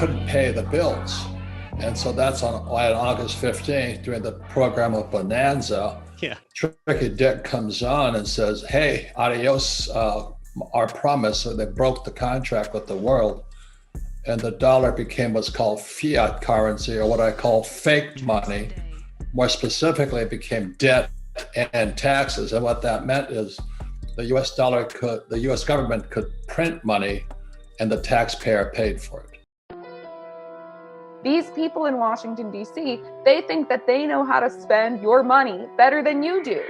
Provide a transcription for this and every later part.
couldn't pay the bills. And so that's on August 15th during the program of Bonanza. Yeah. Tricky Dick comes on and says, hey, adios, our promise. So they broke the contract with the world. And the dollar became what's called fiat currency, or what I call fake money. More specifically, it became debt and taxes. And what that meant is the US government could print money and the taxpayer paid for it. These people in Washington, D.C., they think that they know how to spend your money better than you do.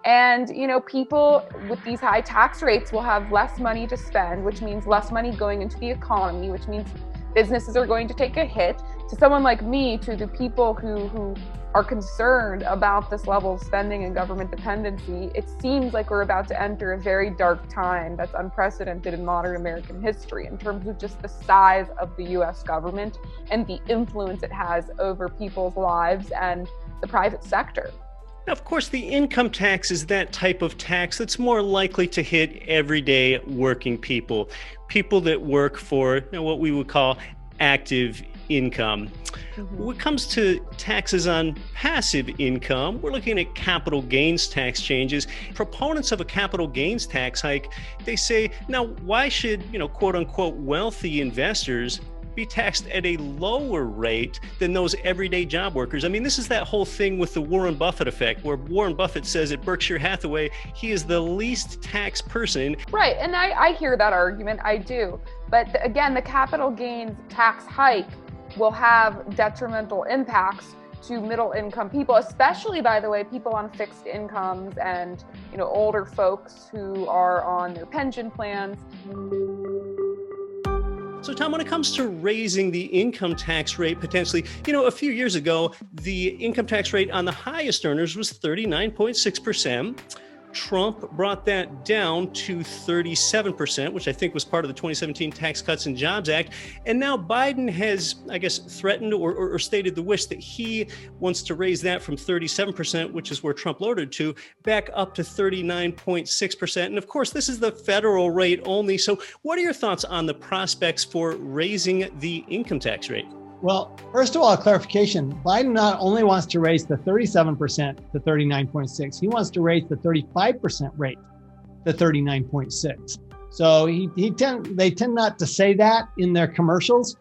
And, people with these high tax rates will have less money to spend, which means less money going into the economy, which means businesses are going to take a hit. To someone like me, to the people who are concerned about this level of spending and government dependency, it seems like we're about to enter a very dark time that's unprecedented in modern American history in terms of just the size of the US government and the influence it has over people's lives and the private sector. Now, of course, the income tax is that type of tax that's more likely to hit everyday working people, people that work for what we would call active income. When it comes to taxes on passive income, we're looking at capital gains tax changes. Proponents of a capital gains tax hike, they say, now why should, quote unquote, wealthy investors be taxed at a lower rate than those everyday job workers? I mean, this is that whole thing with the Warren Buffett effect, where Warren Buffett says at Berkshire Hathaway, he is the least taxed person. Right, and I hear that argument, I do. But again, the capital gains tax hike will have detrimental impacts to middle income people, especially, by the way, people on fixed incomes and, older folks who are on their pension plans. So Tom, when it comes to raising the income tax rate potentially, a few years ago, the income tax rate on the highest earners was 39.6%. Trump brought that down to 37%, which I think was part of the 2017 Tax Cuts and Jobs Act. And now Biden has, I guess, threatened or stated the wish that he wants to raise that from 37%, which is where Trump lowered to, back up to 39.6%. And of course, this is the federal rate only. So what are your thoughts on the prospects for raising the income tax rate? Well, first of all, clarification. Biden not only wants to raise the 37% to 39.6, he wants to raise the 35% rate to 39.6. So they tend not to say that in their commercials.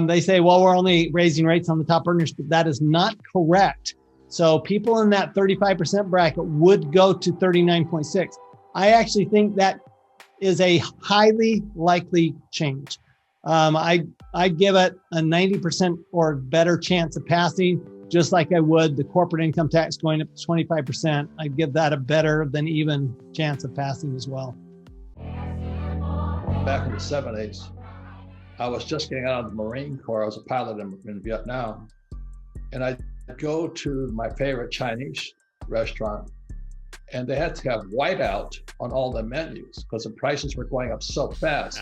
They say, well, we're only raising rates on the top earners, but that is not correct. So people in that 35% bracket would go to 39.6. I actually think that is a highly likely change. I'd give it a 90% or better chance of passing, just like I would the corporate income tax going up to 25%. I'd give that a better than even chance of passing as well. Back in the 70s, I was just getting out of the Marine Corps. I was a pilot in Vietnam. And I'd go to my favorite Chinese restaurant, and they had to have whiteout on all the menus because the prices were going up so fast.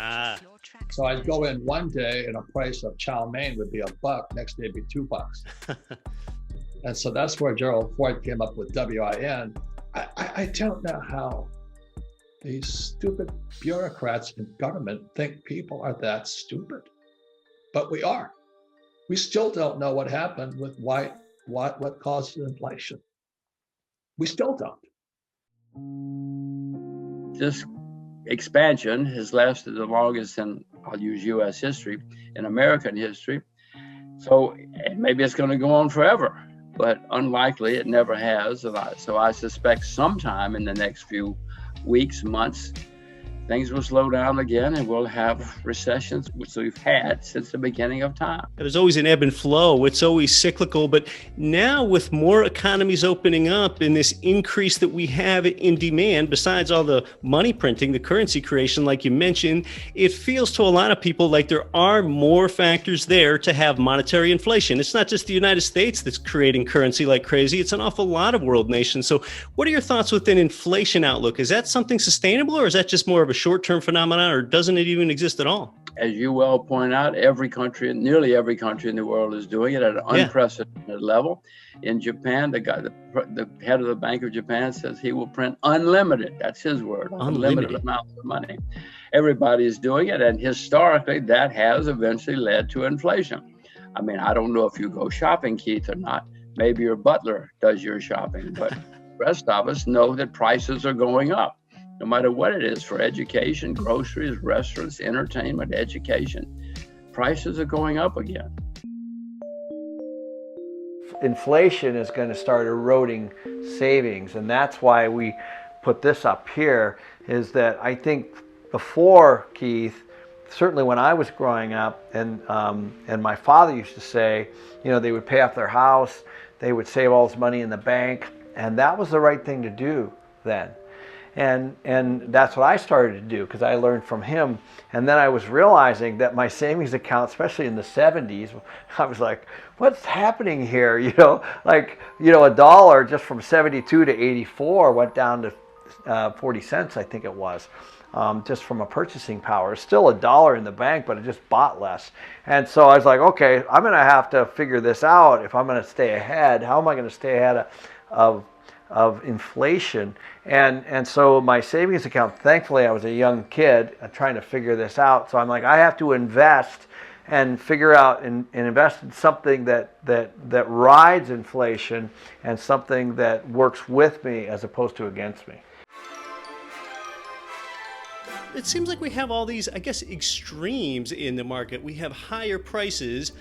So I'd go in one day and a price of chow mein would be $1, next day it'd be $2. And so that's where Gerald Ford came up with WIN. I don't know how these stupid bureaucrats in government think people are that stupid, but we are. We still don't know what happened with what caused inflation. We still don't. This expansion has lasted the longest in, I'll use U.S. history, in American history. So maybe it's going to go on forever, but unlikely it never has. So I suspect sometime in the next few weeks, months, things will slow down again and we'll have recessions, which we've had since the beginning of time. There's always an ebb and flow. It's always cyclical. But now with more economies opening up and this increase that we have in demand, besides all the money printing, the currency creation, like you mentioned, it feels to a lot of people like there are more factors there to have monetary inflation. It's not just the United States that's creating currency like crazy. It's an awful lot of world nations. So what are your thoughts with an inflation outlook? Is that something sustainable, or is that just more of a short-term phenomenon, or doesn't it even exist at all? as you well point out, nearly every country in the world is doing it at an unprecedented level. In Japan, the head of the Bank of Japan says he will print unlimited, that's his word, unlimited amounts of money. Everybody is doing it, and historically that has eventually led to inflation. I mean, I don't know if you go shopping, Keith, or not. Maybe your butler does your shopping, but the rest of us know that prices are going up. No matter what it is, for education, groceries, restaurants, entertainment, education, prices are going up again. Inflation is going to start eroding savings, and that's why we put this up here, is that I think before, Keith, certainly when I was growing up, and my father used to say, you know, they would pay off their house, they would save all this money in the bank, and that was the right thing to do then. And that's what I started to do, because I learned from him. And then I was realizing that my savings account, especially in the 70s, I was like, what's happening here? You know, like, you know, a dollar just from 72 to 84 went down to 40 cents, I think it was, just from a purchasing power. It's still a dollar in the bank, but it just bought less. And so I was like, okay, I'm going to have to figure this out if I'm going to stay ahead. How am I going to stay ahead of inflation? And so my savings account, thankfully I was a young kid trying to figure this out. So I'm like, I have to invest and figure out and invest in something that rides inflation and something that works with me as opposed to against me. It seems like we have all these, I guess, extremes in the market. We have higher prices,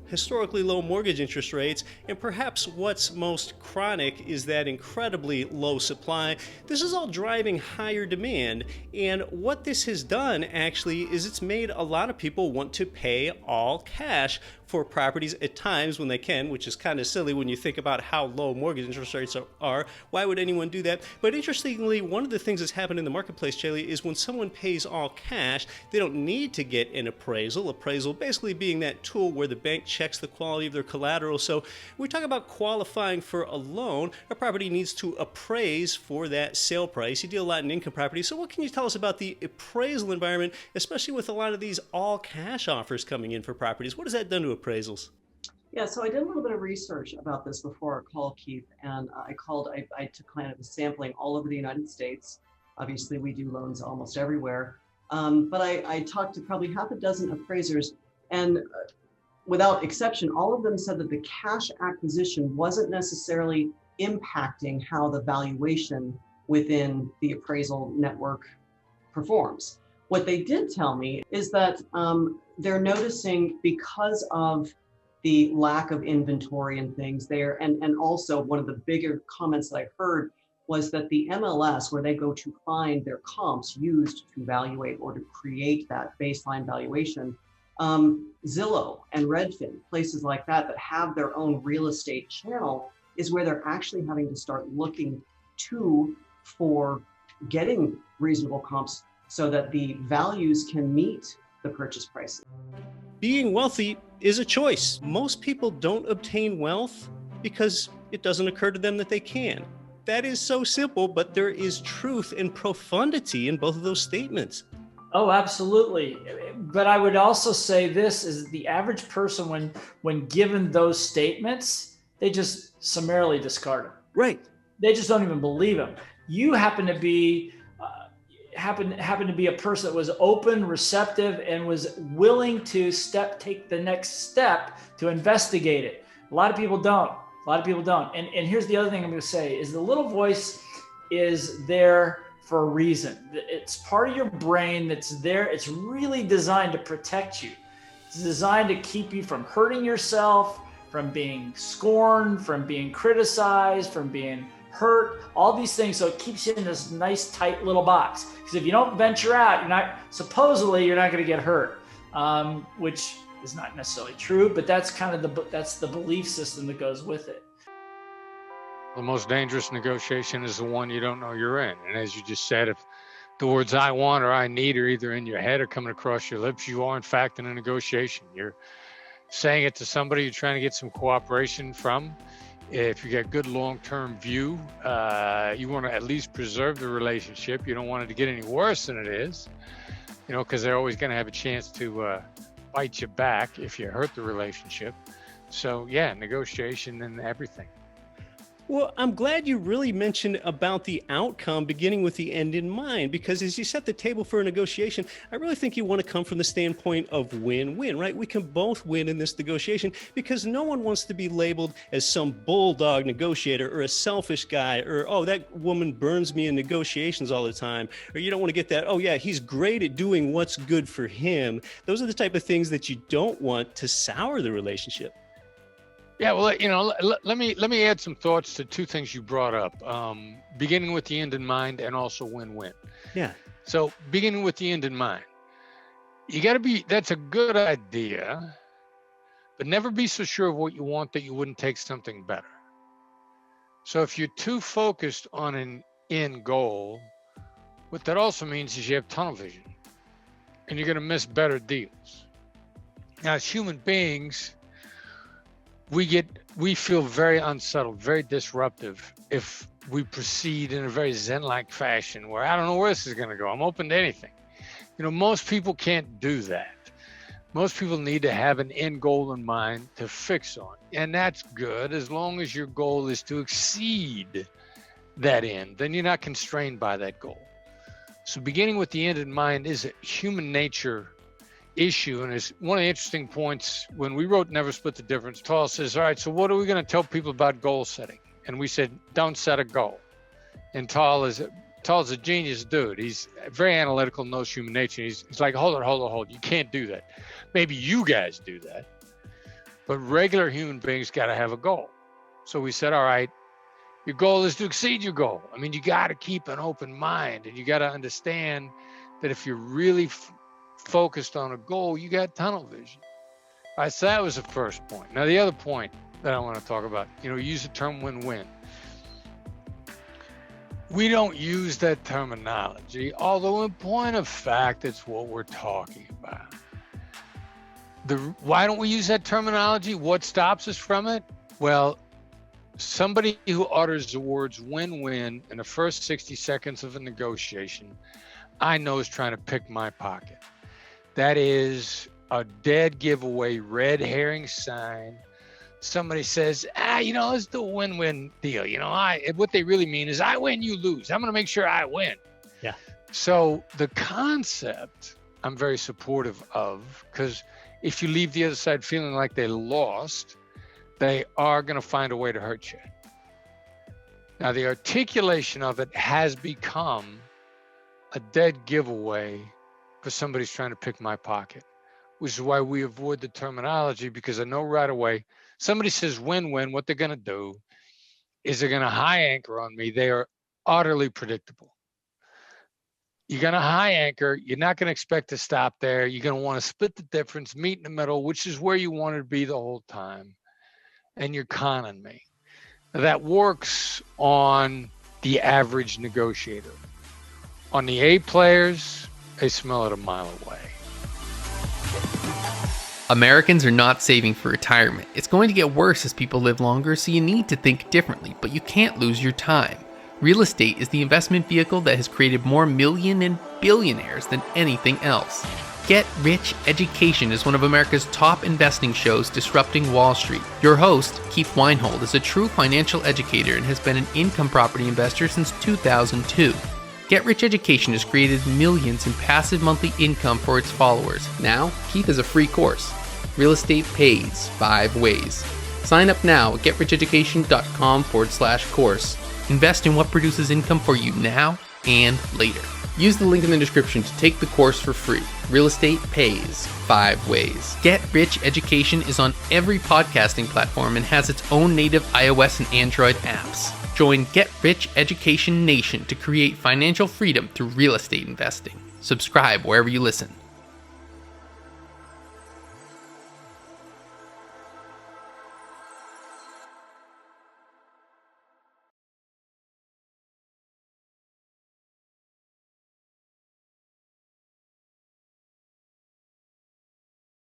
historically low mortgage interest rates, and perhaps what's most chronic is that incredibly low supply. This is all driving higher demand, and what this has done actually is it's made a lot of people want to pay all cash for properties at times when they can, which is kind of silly when you think about how low mortgage interest rates are. Why would anyone do that? But interestingly, one of the things that's happened in the marketplace, Caeli, is when someone pays all cash, they don't need to get an appraisal. Appraisal basically being that tool where the bank checks the quality of their collateral. So when we talk about qualifying for a loan, a property needs to appraise for that sale price. You deal a lot in income properties. So what can you tell us about the appraisal environment, especially with a lot of these all cash offers coming in for properties? What has that done to appraisals? Yeah, so I did a little bit of research about this before our call, Keith, and I took kind of a sampling all over the United States. Obviously, we do loans almost everywhere, but I talked to probably half a dozen appraisers, and without exception, all of them said that the cash acquisition wasn't necessarily impacting how the valuation within the appraisal network performs. What they did tell me is that they're noticing, because of the lack of inventory and things there, and also one of the bigger comments that I heard was that the MLS, where they go to find their comps used to evaluate or to create that baseline valuation, Zillow and Redfin, places like that have their own real estate channel, is where they're actually having to start looking for getting reasonable comps so that the values can meet the purchase price. Being wealthy is a choice. Most people don't obtain wealth because it doesn't occur to them that they can. That is so simple, but there is truth and profundity in both of those statements. Oh, absolutely. But I would also say this is the average person, when given those statements, they just summarily discard them. Right. They just don't even believe them. You happen to be a person that was open, receptive, and was willing to take the next step to investigate it. A lot of people don't. And here's the other thing I'm going to say is the little voice is there for a reason. It's part of your brain that's there. It's really designed to protect you. It's designed to keep you from hurting yourself, from being scorned, from being criticized, from being hurt, all these things. So it keeps you in this nice, tight little box. Because if you don't venture out, you're not going to get hurt, which is not necessarily true, but that's kind of that's the belief system that goes with it. The most dangerous negotiation is the one you don't know you're in. And as you just said, if the words I want or I need are either in your head or coming across your lips, you are in fact in a negotiation. You're saying it to somebody you're trying to get some cooperation from. If you get good long-term view, you want to at least preserve the relationship. You don't want it to get any worse than it is. because they're always going to have a chance to bite you back if you hurt the relationship. So yeah, negotiation and everything. Well, I'm glad you really mentioned about the outcome beginning with the end in mind, because as you set the table for a negotiation, I really think you want to come from the standpoint of win-win, right? We can both win in this negotiation, because no one wants to be labeled as some bulldog negotiator or a selfish guy, or, oh, that woman burns me in negotiations all the time. Or you don't want to get that, oh yeah, he's great at doing what's good for him. Those are the type of things that you don't want to sour the relationship. Yeah, well, let me add some thoughts to two things you brought up, beginning with the end in mind and also win-win. Yeah. So beginning with the end in mind, that's a good idea, but never be so sure of what you want that you wouldn't take something better. So if you're too focused on an end goal, what that also means is you have tunnel vision and you're going to miss better deals. Now, as human beings, we feel very unsettled, very disruptive if we proceed in a very Zen-like fashion where I don't know where this is going to go. I'm open to anything. Most people can't do that. Most people need to have an end goal in mind to fix on. And that's good as long as your goal is to exceed that end. Then you're not constrained by that goal. So beginning with the end in mind is a human nature issue, and it's one of the interesting points when we wrote Never Split the Difference. Tal says, all right, so what are we going to tell people about goal setting? And we said, don't set a goal. And Tal is a genius dude. He's very analytical, knows human nature. He's like, hold it. You can't do that. Maybe you guys do that, but regular human beings got to have a goal. So we said, all right, your goal is to exceed your goal. I mean, you got to keep an open mind, and you got to understand that if you're really focused on a goal, you got tunnel vision. All right, so that was the first point. Now, the other point that I want to talk about, use the term win-win. We don't use that terminology, although in point of fact, it's what we're talking about. Why don't we use that terminology? What stops us from it? Well, somebody who utters the words win-win in the first 60 seconds of a negotiation, I know is trying to pick my pocket. That is a dead giveaway, red herring sign. Somebody says, let's do a win-win deal. What they really mean is I win, you lose. I'm going to make sure I win. Yeah. So the concept I'm very supportive of, because if you leave the other side feeling like they lost, they are going to find a way to hurt you. Now, the articulation of it has become a dead giveaway for somebody's trying to pick my pocket, which is why we avoid the terminology, because I know right away, somebody says win-win, what they're going to do is they're going to high anchor on me. They are utterly predictable. You're going to high anchor. You're not going to expect to stop there. You're going to want to split the difference, meet in the middle, which is where you wanted to be the whole time. And you're conning me. That works on the average negotiator. On the A players, they smell it a mile away. Americans are not saving for retirement. It's going to get worse as people live longer, so you need to think differently, but you can't lose your time. Real estate is the investment vehicle that has created more million and billionaires than anything else. Get Rich Education is one of America's top investing shows disrupting Wall Street. Your host, Keith Weinhold, is a true financial educator and has been an income property investor since 2002. Get Rich Education has created millions in passive monthly income for its followers. Now, Keith has a free course. Real Estate Pays 5 Ways. Sign up now at getricheducation.com/course. Invest in what produces income for you now and later. Use the link in the description to take the course for free. Real Estate Pays 5 Ways. Get Rich Education is on every podcasting platform and has its own native iOS and Android apps. Join Get Rich Education Nation to create financial freedom through real estate investing. Subscribe wherever you listen.